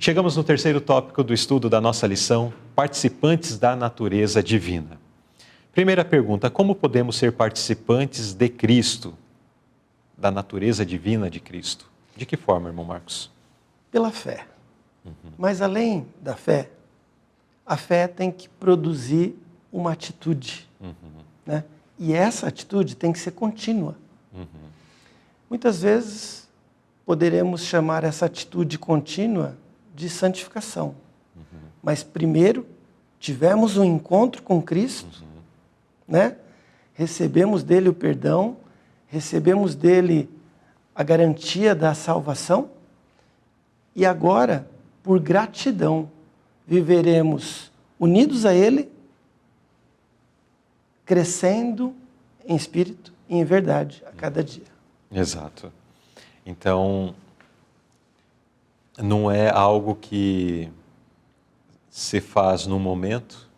Chegamos no terceiro tópico do estudo da nossa lição, participantes da natureza divina. Primeira pergunta, como podemos ser participantes de Cristo, da natureza divina de Cristo? De que forma, irmão Marcos? Pela fé. Mas além da fé, a fé tem que produzir uma atitude, né? E essa atitude tem que ser contínua. Muitas vezes poderemos chamar essa atitude contínua de santificação. Mas primeiro tivemos um encontro com Cristo, né? Recebemos dele o perdão, recebemos dele a garantia da salvação e agora, por gratidão, viveremos unidos a ele, crescendo em espírito e em verdade a cada dia. Exato. Então, não é algo que se faz no momento,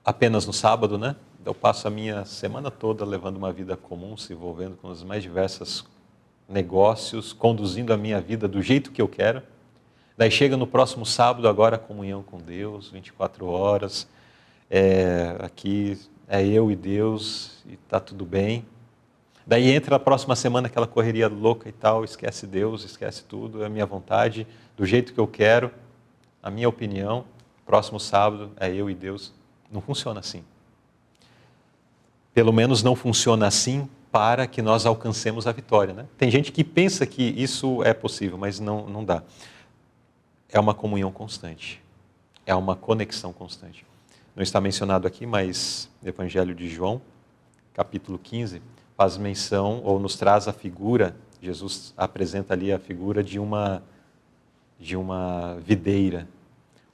apenas no sábado, né? Eu passo a minha semana toda levando uma vida comum, se envolvendo com os mais diversos negócios, conduzindo a minha vida do jeito que eu quero. Daí chega no próximo sábado, agora a comunhão com Deus, 24 horas. Aqui é eu e Deus e está tudo bem. Daí entra a próxima semana aquela correria louca e tal, esquece Deus, esquece tudo, é a minha vontade, do jeito que eu quero, a minha opinião. Próximo sábado é eu e Deus. Não funciona assim. Pelo menos não funciona assim para que nós alcancemos a vitória, né? Tem gente que pensa que isso é possível, mas não dá. É uma comunhão constante, é uma conexão constante. Não está mencionado aqui, mas no Evangelho de João, capítulo 15, faz menção ou nos traz a figura, Jesus apresenta ali a figura de uma videira,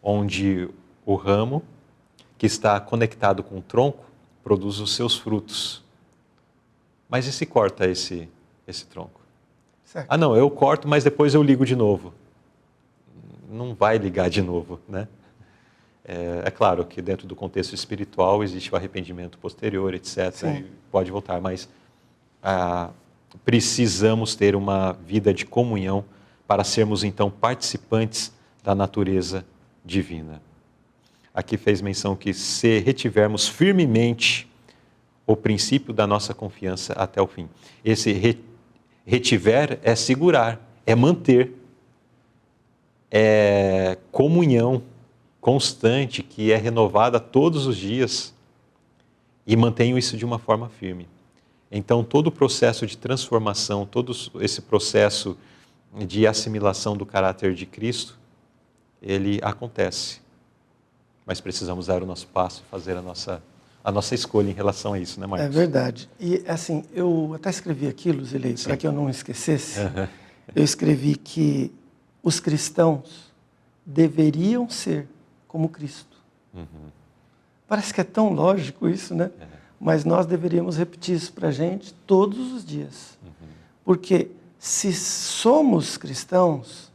onde o ramo que está conectado com o tronco produz os seus frutos. Mas e se corta esse tronco? Certo. Ah, não, eu corto, mas depois eu ligo de novo. Não vai ligar de novo, né? É claro que dentro do contexto espiritual existe o arrependimento posterior, etc. Sim. E pode voltar, mas precisamos ter uma vida de comunhão para sermos então participantes da natureza divina. Aqui fez menção que se retivermos firmemente o princípio da nossa confiança até o fim. Esse retiver é segurar, é manter, é comunhão constante que é renovada todos os dias e mantenho isso de uma forma firme. Então, todo o processo de transformação, todo esse processo de assimilação do caráter de Cristo, ele acontece. Mas precisamos dar o nosso passo e fazer a nossa escolha em relação a isso, né, Marcos? É verdade. E, assim, eu até escrevi aqui, Luzilei, para que eu não esquecesse, eu escrevi que os cristãos deveriam ser como Cristo. Parece que é tão lógico isso, né? Mas nós deveríamos repetir isso para a gente todos os dias. Porque se somos cristãos,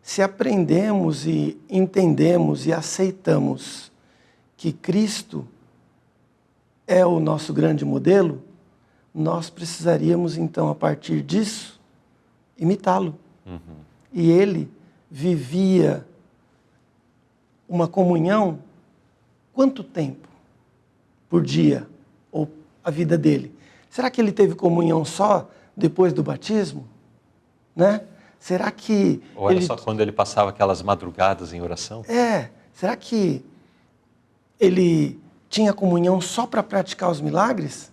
se aprendemos e entendemos e aceitamos que Cristo é o nosso grande modelo, nós precisaríamos então, a partir disso, imitá-lo. E ele vivia uma comunhão, quanto tempo por dia, ou a vida dele? Será que ele teve comunhão só depois do batismo? Né? Será que... Ou era só quando ele passava aquelas madrugadas em oração? Será que ele tinha comunhão só para praticar os milagres?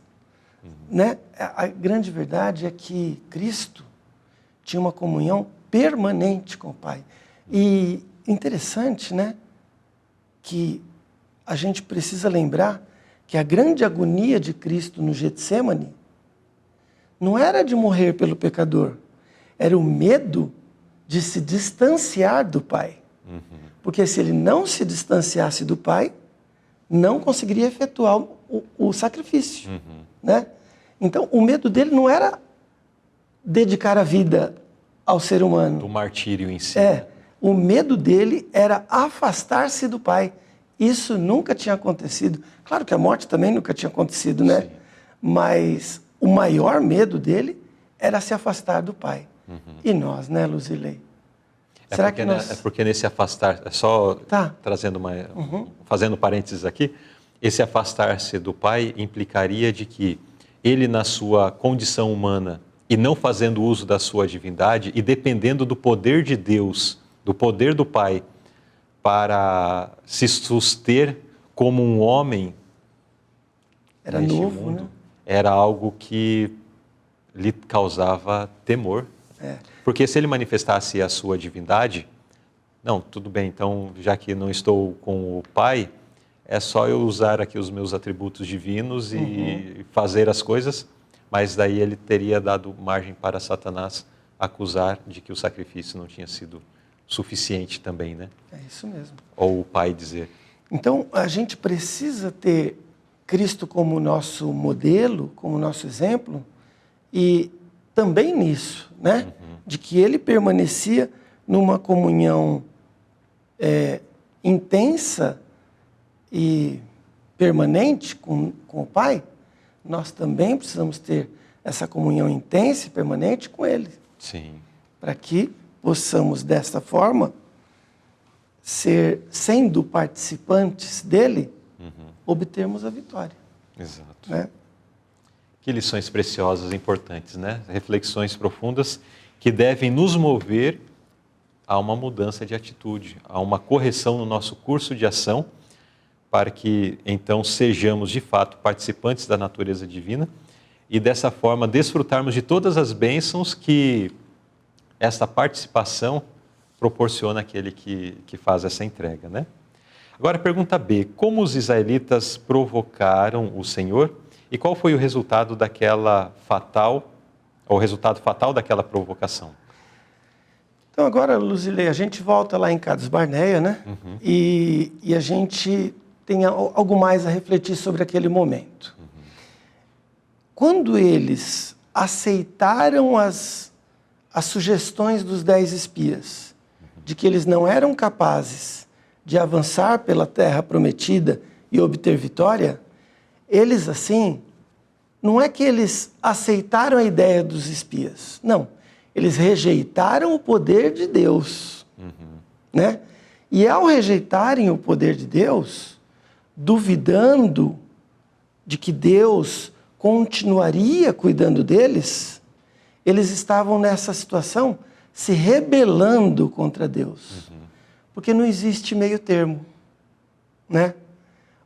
Né? A grande verdade é que Cristo tinha uma comunhão permanente com o Pai. E interessante, né, que a gente precisa lembrar que a grande agonia de Cristo no Getsêmani não era de morrer pelo pecador, era o medo de se distanciar do Pai. Porque se ele não se distanciasse do Pai, não conseguiria efetuar o sacrifício. Né? Então, o medo dele não era dedicar a vida ao ser humano. Do martírio em si. O medo dele era afastar-se do Pai. Isso nunca tinha acontecido. Claro que a morte também nunca tinha acontecido, né? Sim. Mas o maior medo dele era se afastar do Pai. E nós, né, Luzilei? Será que nós... É porque nesse afastar, só Tá. trazendo fazendo parênteses aqui, esse afastar-se do Pai implicaria de que ele, na sua condição humana, e não fazendo uso da sua divindade, e dependendo do poder de Deus, do poder do Pai, para se suster como um homem Era neste novo, mundo, né? era algo que lhe causava temor. Porque se ele manifestasse a sua divindade, não, tudo bem, então, já que não estou com o Pai, é só eu usar aqui os meus atributos divinos e fazer as coisas, mas daí ele teria dado margem para Satanás acusar de que o sacrifício não tinha sido suficiente também, né? É isso mesmo. Ou o Pai dizer. Então, a gente precisa ter Cristo como nosso modelo, como nosso exemplo, e também nisso, né? De que ele permanecia numa comunhão intensa e permanente com o Pai, nós também precisamos ter essa comunhão intensa e permanente com Ele. Sim. Para que possamos, desta forma, sendo participantes dele, obtermos a vitória. Exato. Né? Que lições preciosas e importantes, né? Reflexões profundas que devem nos mover a uma mudança de atitude, a uma correção no nosso curso de ação, para que então sejamos de fato participantes da natureza divina e dessa forma desfrutarmos de todas as bênçãos que esta participação proporciona àquele que faz essa entrega, né? Agora, pergunta B: como os israelitas provocaram o Senhor e qual foi o resultado o resultado fatal daquela provocação? Então agora, Luzilei, a gente volta lá em Cades Barneia, né? E a gente tem algo mais a refletir sobre aquele momento. Quando eles aceitaram as sugestões dos 10 espias, de que eles não eram capazes de avançar pela terra prometida e obter vitória, eles assim, não é que eles aceitaram a ideia dos espias, não. Eles rejeitaram o poder de Deus, né? E ao rejeitarem o poder de Deus, duvidando de que Deus continuaria cuidando deles, eles estavam nessa situação se rebelando contra Deus. Porque não existe meio termo, né?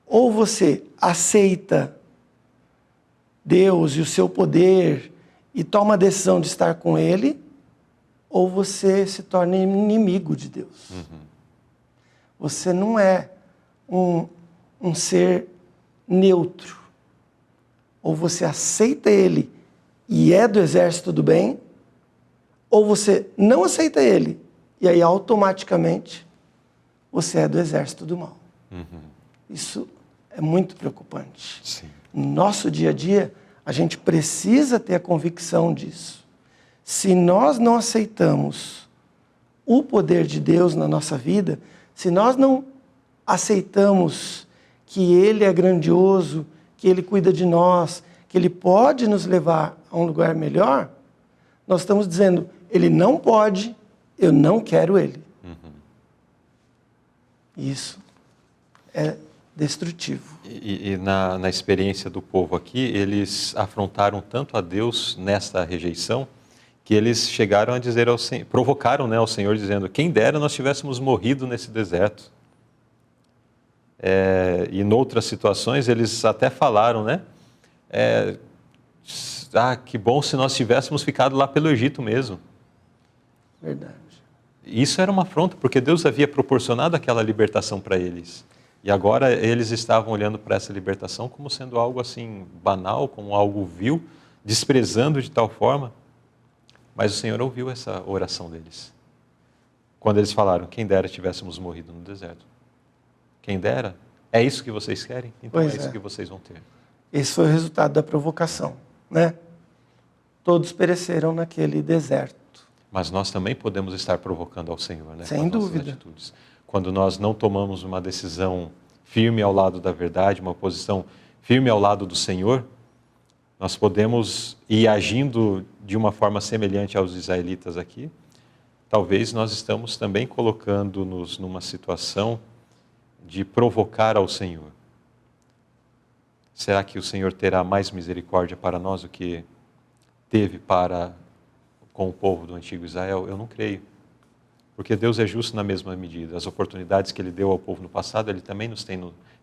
Ou você aceita Deus e o seu poder e toma a decisão de estar com Ele, ou você se torna inimigo de Deus. Você não é um ser neutro. Ou você aceita Ele e é do exército do bem, ou você não aceita Ele e aí automaticamente você é do exército do mal. Isso é muito preocupante. Sim. No nosso dia a dia, a gente precisa ter a convicção disso. Se nós não aceitamos o poder de Deus na nossa vida, se nós não aceitamos que Ele é grandioso, que Ele cuida de nós, que Ele pode nos levar a um lugar melhor, nós estamos dizendo, Ele não pode, eu não quero Ele. Isso é destrutivo. E na experiência do povo aqui, eles afrontaram tanto a Deus nesta rejeição, que eles chegaram a dizer ao Senhor, provocaram, né, ao Senhor, dizendo, quem dera nós tivéssemos morrido nesse deserto. E em outras situações, eles até falaram, né, que bom se nós tivéssemos ficado lá pelo Egito mesmo. Verdade. Isso era uma afronta, porque Deus havia proporcionado aquela libertação para eles. E agora eles estavam olhando para essa libertação como sendo algo assim banal, como algo vil, desprezando de tal forma. Mas o Senhor ouviu essa oração deles. Quando eles falaram, quem dera tivéssemos morrido no deserto. Quem dera? É isso que vocês querem? Então é isso que vocês vão ter. Esse foi o resultado da provocação, né? Todos pereceram naquele deserto. Mas nós também podemos estar provocando ao Senhor, né? Sem dúvida. Atitudes. Quando nós não tomamos uma decisão firme ao lado da verdade, uma posição firme ao lado do Senhor, nós podemos ir agindo de uma forma semelhante aos israelitas aqui, talvez nós estamos também colocando-nos numa situação de provocar ao Senhor. Será que o Senhor terá mais misericórdia para nós do que teve com o povo do antigo Israel? Eu não creio. Porque Deus é justo na mesma medida. As oportunidades que Ele deu ao povo no passado, Ele também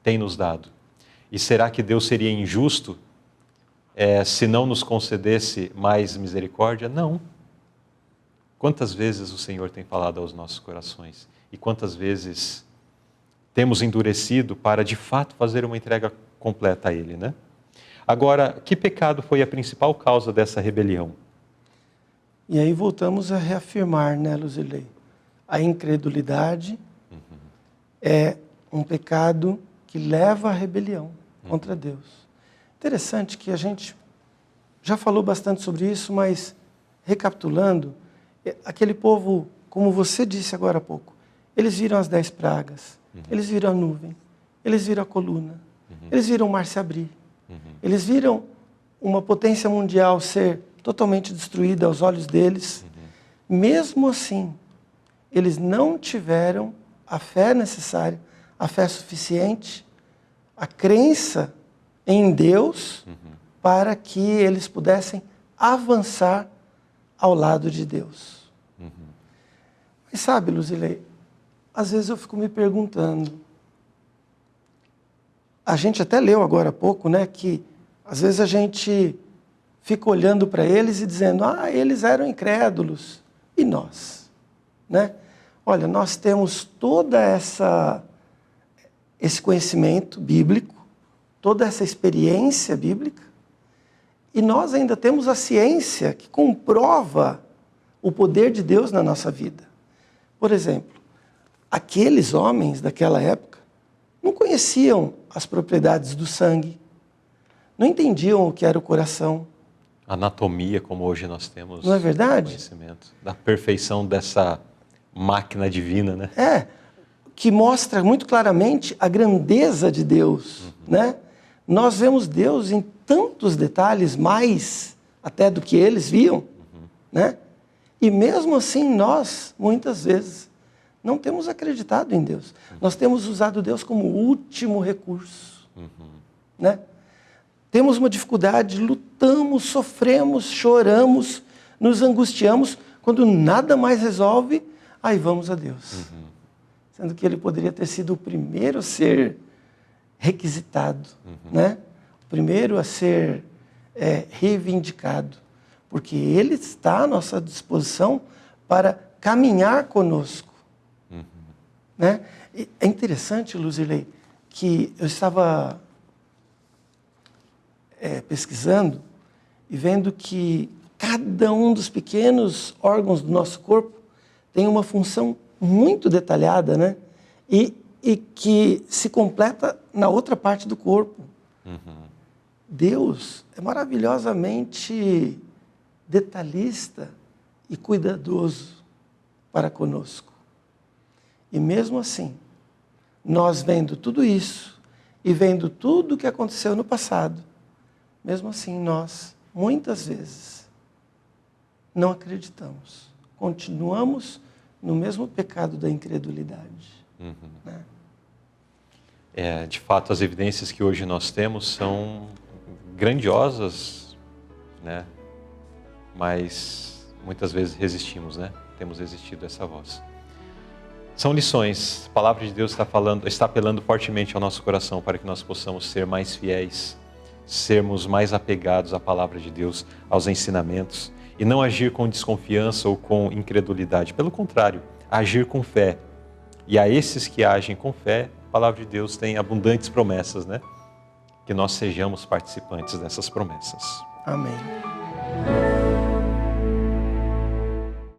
tem nos dado. E será que Deus seria injusto se não nos concedesse mais misericórdia? Não. Quantas vezes o Senhor tem falado aos nossos corações? E quantas vezes temos endurecido para, de fato, fazer uma entrega completa a Ele, né? Agora, que pecado foi a principal causa dessa rebelião? E aí voltamos a reafirmar, né, Luzilei? A incredulidade é um pecado que leva à rebelião contra Deus. Interessante que a gente já falou bastante sobre isso, mas recapitulando, aquele povo, como você disse agora há pouco, eles viram as 10 pragas, eles viram a nuvem, eles viram a coluna, eles viram o mar se abrir, eles viram uma potência mundial ser totalmente destruída aos olhos deles. Mesmo assim, eles não tiveram a fé necessária, a fé suficiente, a crença em Deus para que eles pudessem avançar ao lado de Deus. Mas sabe, Luzilei, às vezes eu fico me perguntando, a gente até leu agora há pouco, né, que às vezes a gente fica olhando para eles e dizendo, eles eram incrédulos, e nós, né? Olha, nós temos toda esse conhecimento bíblico, toda essa experiência bíblica, e nós ainda temos a ciência que comprova o poder de Deus na nossa vida. Por exemplo, aqueles homens daquela época não conheciam as propriedades do sangue, não entendiam o que era o coração. Anatomia, como hoje nós temos. Não é verdade? Conhecimento da perfeição dessa máquina divina, né? Que mostra muito claramente a grandeza de Deus, né? Nós vemos Deus em tantos detalhes, mais até do que eles viam, né? E mesmo assim nós, muitas vezes, não temos acreditado em Deus. Nós temos usado Deus como último recurso, né? Temos uma dificuldade, lutamos, sofremos, choramos, nos angustiamos, quando nada mais resolve, aí vamos a Deus. Sendo que Ele poderia ter sido o primeiro a ser requisitado, né? O primeiro a ser reivindicado, porque Ele está à nossa disposição para caminhar conosco. Né? E é interessante, Luzilei, que eu estava pesquisando e vendo que cada um dos pequenos órgãos do nosso corpo tem uma função muito detalhada, né? E que se completa na outra parte do corpo. Deus é maravilhosamente detalhista e cuidadoso para conosco. E mesmo assim, nós vendo tudo isso e vendo tudo o que aconteceu no passado, mesmo assim nós, muitas vezes, não acreditamos. Continuamos no mesmo pecado da incredulidade. Né? De fato, as evidências que hoje nós temos são grandiosas, né? Mas muitas vezes resistimos, né? Temos resistido a essa voz. São lições. A palavra de Deus está apelando fortemente ao nosso coração para que nós possamos ser mais fiéis, sermos mais apegados à palavra de Deus, aos ensinamentos, e não agir com desconfiança ou com incredulidade. Pelo contrário, agir com fé. E a esses que agem com fé, a palavra de Deus tem abundantes promessas, né? Que nós sejamos participantes dessas promessas. Amém.